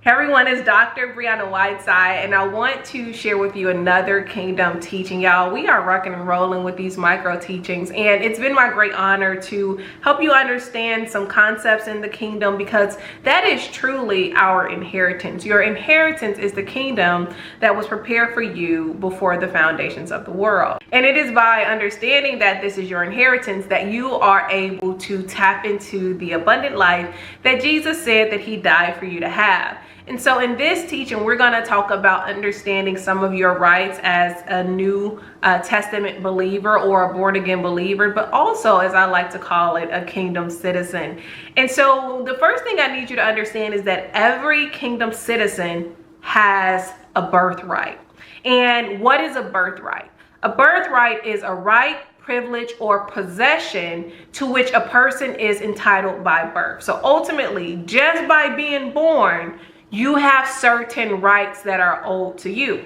Hey everyone, it's Dr. Brianna Whiteside, and I want to share with you another kingdom teaching. Y'all, we are rocking and rolling with these micro teachings, and it's been my great honor to help you understand some concepts in the kingdom, because that is truly our inheritance. Your inheritance is the kingdom that was prepared for you before the foundations of the world. And it is by understanding that this is your inheritance that you are able to tap into the abundant life that Jesus said that he died for you to have. And so in this teaching, we're going to talk about understanding some of your rights as a New Testament believer or a born again believer, but also, as I like to call it, a kingdom citizen. And so the first thing I need you to understand is that every kingdom citizen has a birthright. And what is a birthright? A birthright is a right, privilege, or possession to which a person is entitled by birth. So ultimately, just by being born, you have certain rights that are owed to you.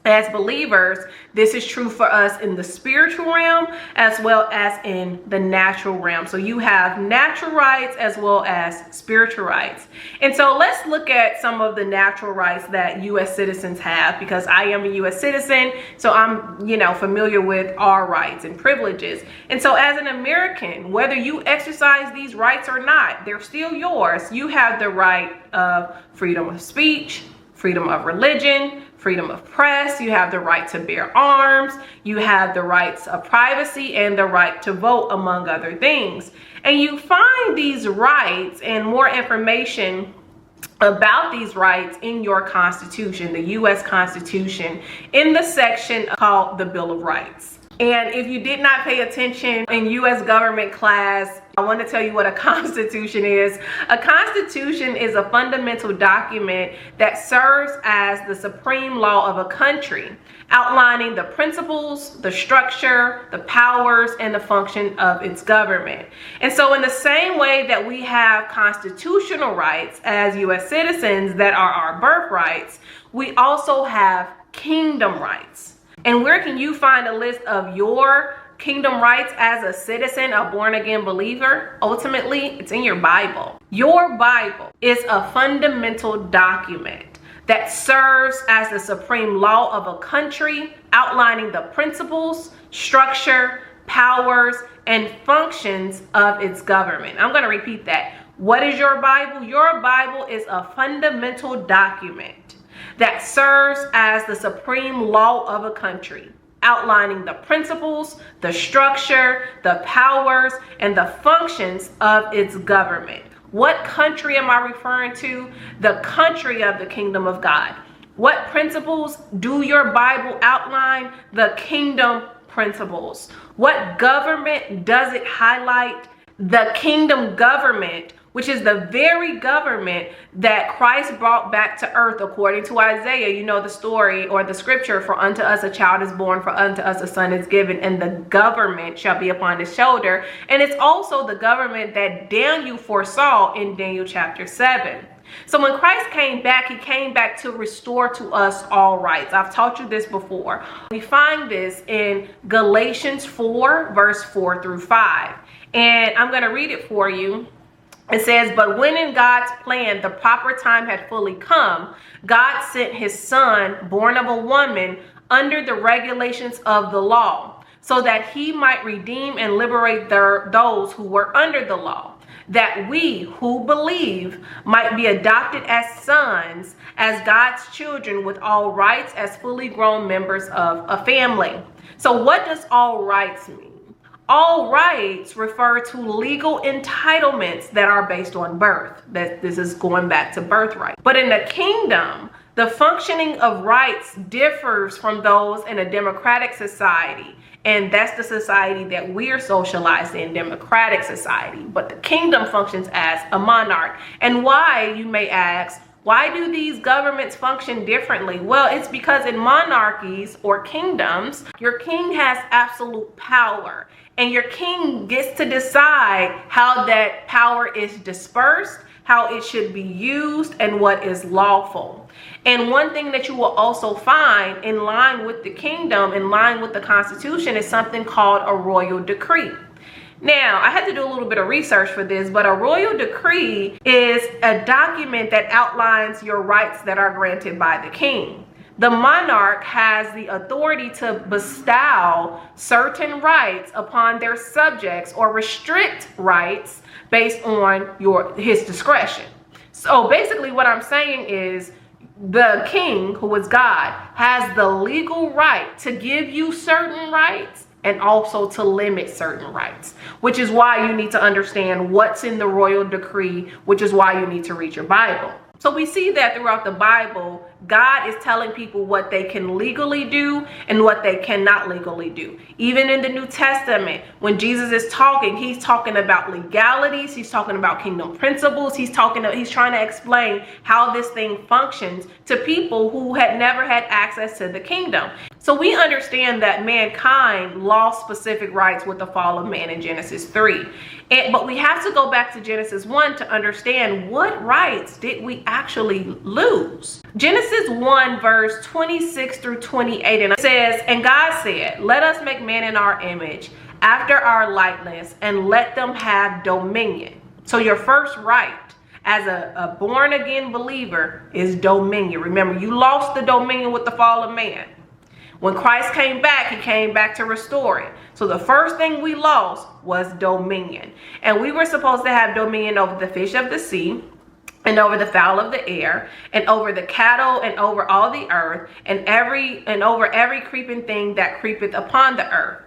As believers, this is true for us in the spiritual realm as well as in the natural realm. So you have natural rights as well as spiritual rights. And so let's look at some of the natural rights that U.S. citizens have, because I am a U.S. citizen, so I'm, familiar with our rights and privileges. And so as an American, whether you exercise these rights or not, they're still yours. You have the right of freedom of speech, freedom of religion, freedom of press. You have the right to bear arms. You have the rights of privacy and the right to vote, among other things. And you find these rights and more information about these rights in your Constitution, the U.S. Constitution, in the section called the Bill of Rights. And if you did not pay attention in U.S. government class, I want to tell you what a constitution is. A constitution is a fundamental document that serves as the supreme law of a country, outlining the principles, the structure, the powers, and the function of its government. And so in the same way that we have constitutional rights as U.S. citizens that are our birthrights, we also have kingdom rights. And where can you find a list of your kingdom rights as a citizen, a born again believer? Ultimately, it's in your Bible. Your Bible is a fundamental document that serves as the supreme law of a country, outlining the principles, structure, powers, and functions of its government. I'm going to repeat that. What is your Bible? Your Bible is a fundamental document that serves as the supreme law of a country, outlining the principles, the structure, the powers, and the functions of its government. What country am I referring to? The country of the kingdom of God. What principles do your Bible outline? The kingdom principles. What government does it highlight? The kingdom government, which is the very government that Christ brought back to earth, according to Isaiah. You know the story or the scripture, for unto us a child is born, for unto us a son is given, and the government shall be upon his shoulder. And it's also the government that Daniel foresaw in Daniel chapter 7. So when Christ came back, he came back to restore to us all rights. I've taught you this before. We find this in Galatians 4, verse 4 through 5. And I'm going to read it for you. It says, "But when in God's plan the proper time had fully come, God sent his son, born of a woman, under the regulations of the law, so that he might redeem and liberate those who were under the law, that we who believe might be adopted as sons, as God's children, with all rights as fully grown members of a family." So what does all rights mean? All rights refer to legal entitlements that are based on birth. This is going back to birthright. But in the kingdom, the functioning of rights differs from those in a democratic society. And that's the society that we are socialized in, democratic society. But the kingdom functions as a monarch. And why, you may ask, why do these governments function differently? Well, it's because in monarchies or kingdoms, your king has absolute power. And your king gets to decide how that power is dispersed, how it should be used, and what is lawful. And one thing that you will also find in line with the kingdom, in line with the Constitution, is something called a royal decree. Now, I had to do a little bit of research for this, but a royal decree is a document that outlines your rights that are granted by the king. The monarch has the authority to bestow certain rights upon their subjects or restrict rights based on his discretion. So basically what I'm saying is the king, who is God, has the legal right to give you certain rights and also to limit certain rights, which is why you need to understand what's in the royal decree, which is why you need to read your Bible. So we see that throughout the Bible, God is telling people what they can legally do and what they cannot legally do. Even in the New Testament, when Jesus is talking, he's talking about legalities, he's talking about kingdom principles, he's trying to explain how this thing functions to people who had never had access to the kingdom. So we understand that mankind lost specific rights with the fall of man in Genesis 3. But we have to go back to Genesis 1 to understand what rights did we actually lose. Genesis 1 verse 26 through 28, and it says, "And God said, let us make man in our image, after our likeness, and let them have dominion." So your first right as a born again believer is dominion. Remember, you lost the dominion with the fall of man. When Christ came back, he came back to restore it. So the first thing we lost was dominion. And we were supposed to have dominion over the fish of the sea, and over the fowl of the air, and over the cattle, and over all the earth, and over every creeping thing that creepeth upon the earth.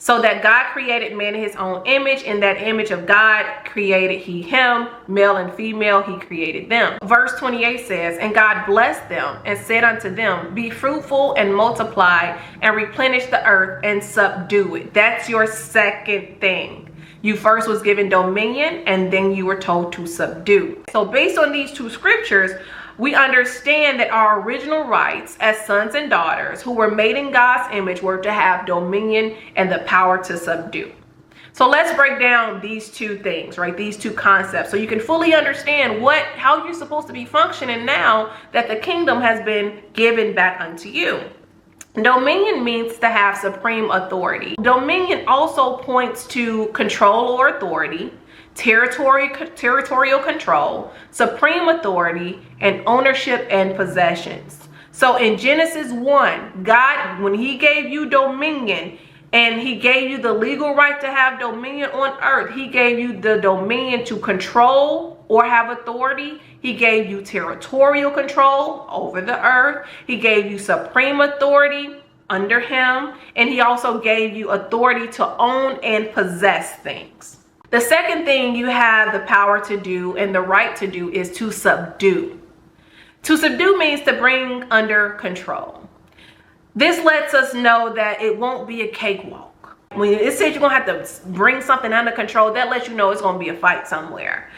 So that God created man in his own image. In that image of God created he him, male and female he created them. Verse 28 says, "And God blessed them and said unto them, Be fruitful and multiply and replenish the earth and subdue it." That's your second thing. You first was given dominion, and then you were told to subdue. So based on these two scriptures, we understand that our original rights as sons and daughters who were made in God's image were to have dominion and the power to subdue. So let's break down these two things, right? These two concepts, so you can fully understand how you're supposed to be functioning now that the kingdom has been given back unto you. Dominion means to have supreme authority. Dominion also points to control or authority, territorial control, supreme authority, and ownership and possessions. So in Genesis 1, God, when he gave you dominion and he gave you the legal right to have dominion on earth, he gave you the dominion to control or have authority. He gave you territorial control over the earth. He gave you supreme authority under him. And he also gave you authority to own and possess things. The second thing you have the power to do and the right to do is to subdue. To subdue means to bring under control. This lets us know that it won't be a cakewalk. When it says you're going to have to bring something under control, that lets you know it's going to be a fight somewhere.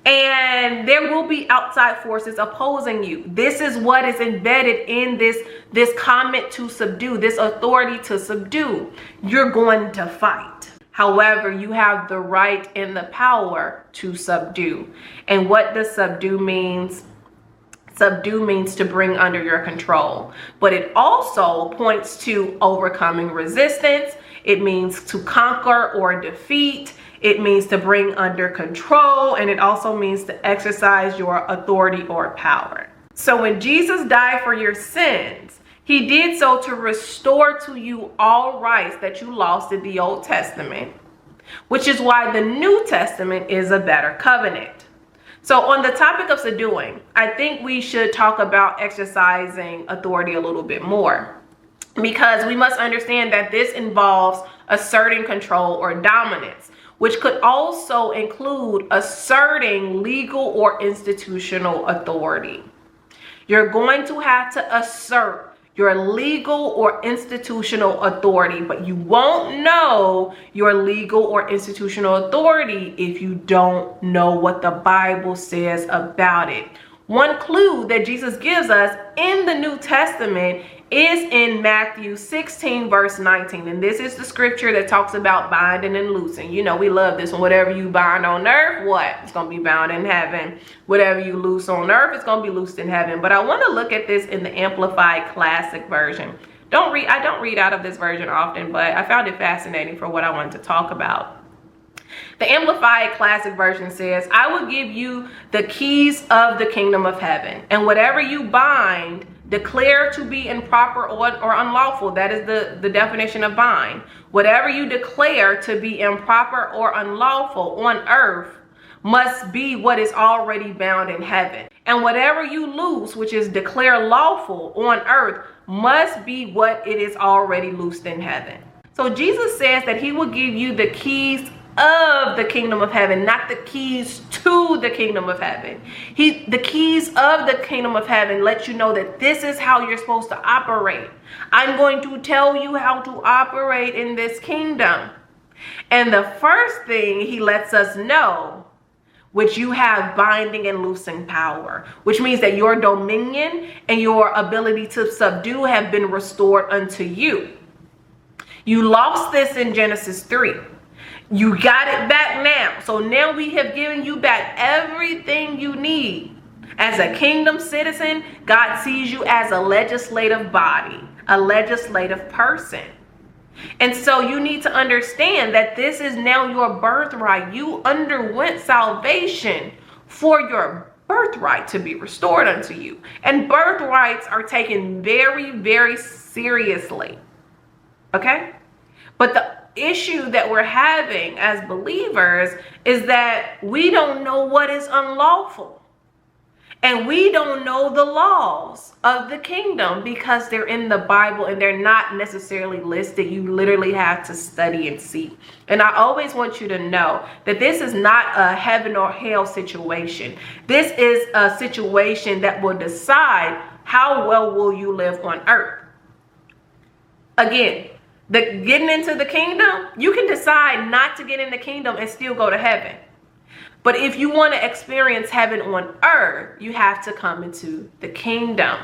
And there will be outside forces opposing you. This is what is embedded in this comment to subdue, this authority to subdue. You're going to fight. However, you have the right and the power to subdue. And what does subdue means? Subdue means to bring under your control. But it also points to overcoming resistance. It means to conquer or defeat. It means to bring under control. And it also means to exercise your authority or power. So when Jesus died for your sins, he did so to restore to you all rights that you lost in the Old Testament, which is why the New Testament is a better covenant. So on the topic of subduing, I think we should talk about exercising authority a little bit more, because we must understand that this involves asserting control or dominance, which could also include asserting legal or institutional authority. You're going to have to assert your legal or institutional authority, but you won't know your legal or institutional authority if you don't know what the Bible says about it. One clue that Jesus gives us in the New Testament is in Matthew 16 verse 19. And this is the scripture that talks about binding and loosing. You know, we love this one. Whatever you bind on earth, what? It's going to be bound in heaven. Whatever you loose on earth, it's going to be loosed in heaven. But I want to look at this in the Amplified Classic version. I don't read out of this version often, but I found it fascinating for what I wanted to talk about. The Amplified Classic Version says, I will give you the keys of the kingdom of heaven, and whatever you bind, declare to be improper or unlawful. That is the definition of bind. Whatever you declare to be improper or unlawful on earth must be what is already bound in heaven. And whatever you loose, which is declare lawful on earth, must be what it is already loosed in heaven. So Jesus says that he will give you the keys of the kingdom of heaven, not the keys to the kingdom of heaven. The keys of the kingdom of heaven let you know that this is how you're supposed to operate. I'm going to tell you how to operate in this kingdom. And the first thing he lets us know, which you have binding and loosing power, which means that your dominion and your ability to subdue have been restored unto you. You lost this in Genesis 3. You got it back now. So now we have given you back everything you need. As a kingdom citizen, God sees you as a legislative body, a legislative person. And so you need to understand that this is now your birthright. You underwent salvation for your birthright to be restored unto you. And birthrights are taken very, very seriously. Okay? But the issue that we're having as believers is that we don't know what is unlawful. And we don't know the laws of the kingdom because they're in the Bible and they're not necessarily listed. You literally have to study and see. And I always want you to know that this is not a heaven or hell situation. This is a situation that will decide how well will you live on earth. Again, getting into the kingdom, you can decide not to get in the kingdom and still go to heaven. But if you want to experience heaven on earth, you have to come into the kingdom.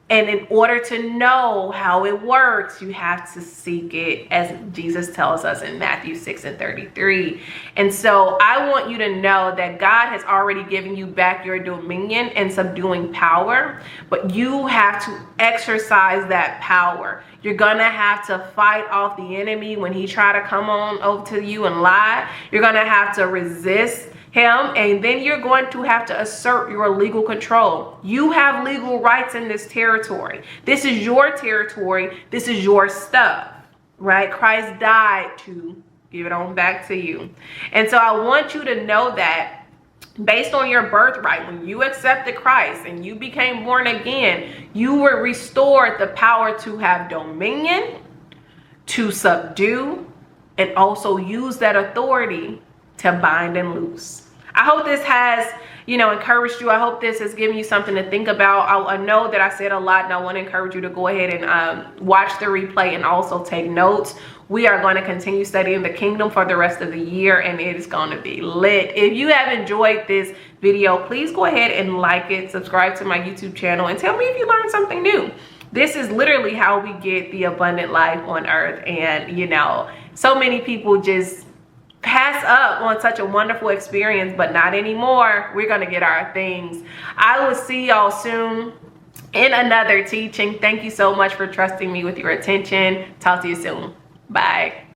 And in order to know how it works, you have to seek it, as Jesus tells us in Matthew 6:33. And so I want you to know that God has already given you back your dominion and subduing power, but you have to exercise that power. You're going to have to fight off the enemy when he try to come on over to you and lie. You're going to have to resist him, and then you're going to have to assert your legal control. You have legal rights in this territory. This is your territory. This is your stuff, right? Christ died to give it on back to you. And so I want you to know that based on your birthright, when you accepted Christ and you became born again, you were restored the power to have dominion, to subdue, and also use that authority to bind and loose. I hope this has, encouraged you. I hope this has given you something to think about. I know that I said a lot, and I want to encourage you to go ahead and watch the replay and also take notes. We are going to continue studying the kingdom for the rest of the year, and it is going to be lit. If you have enjoyed this video, please go ahead and like it, subscribe to my YouTube channel, and tell me if you learned something new. This is literally how we get the abundant life on earth. And, so many people just pass up on such a wonderful experience, but not anymore. We're going to get our things. I will see y'all soon in another teaching. Thank you so much for trusting me with your attention. Talk to you soon. Bye.